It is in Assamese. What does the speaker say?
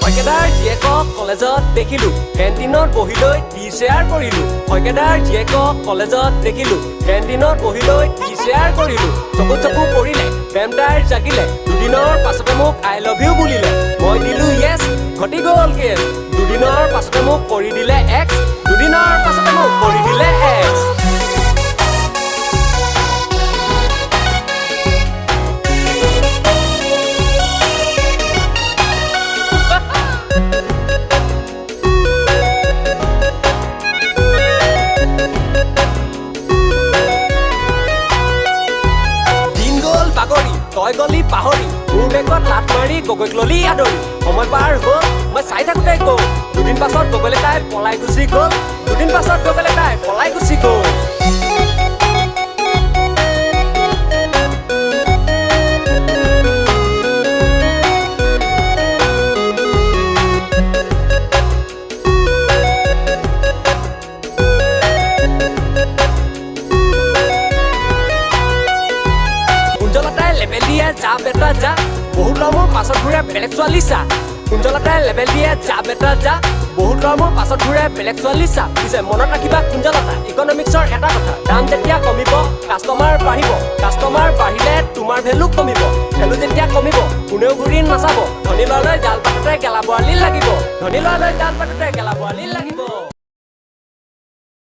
শইকীয়াদাৰ জীয়েকক কলেজত দেখিলো কেণ্টিনত বহি লৈ টি শ্বেয়াৰ কৰিলো শইকীয়াদাৰ জীয়েকক কলেজত দেখিলো কেণ্টিনত বহি লৈ টি শ্বেয়াৰ কৰিলো চকু পৰিলে প্ৰেম তাইৰ জাগিলে দুদিনৰ পাছতে মোক আই লভ ইউ বুলিলে মই দিলো য়েছ ঘটি গ'ল কেছ দুদিনৰ পাছতে মোক কৰি দিলে এক্স দুদিনৰ পাছতে মোক কৰি দিলে এক্স তই গলি পাহৰি মোৰ বেগত লাট মাৰি গগৈক ললি আদৰি সময় পাৰ হ'ল মই চাই থাকোঁতে গ'ল দুদিন পাছত গগৈলে তাই পলাই গুচি গ'ল দুদিন পাছত গগৈলে তাই পলাই গুচি গ'ল যা বেটা যা বহুত লমৰ পাছত ঘূৰে বেলেগ ছোৱালী চা কুঞ্জলতাই লেবেল দিয়ে যা বেটা যা বহুত লমৰ পাছত ঘূৰে বেলেগ ছোৱালী চা পিছে মনত ৰাখিবা কুঞ্জলতা ইকনমিক্সৰ এটা কথা দাম যেতিয়া কমিব কাষ্টমাৰ বাঢ়িব কাষ্টমাৰ বাঢ়িলে তোমাৰ ভেলু কমিব ভেলু যেতিয়া কমিব কোনেও ঘূৰি নাচাব ধনী ল'ৰালৈ জাল পাতোতে গেলা বৰালি লাগিব ধনী ল'ৰালৈ জাল পাতোতে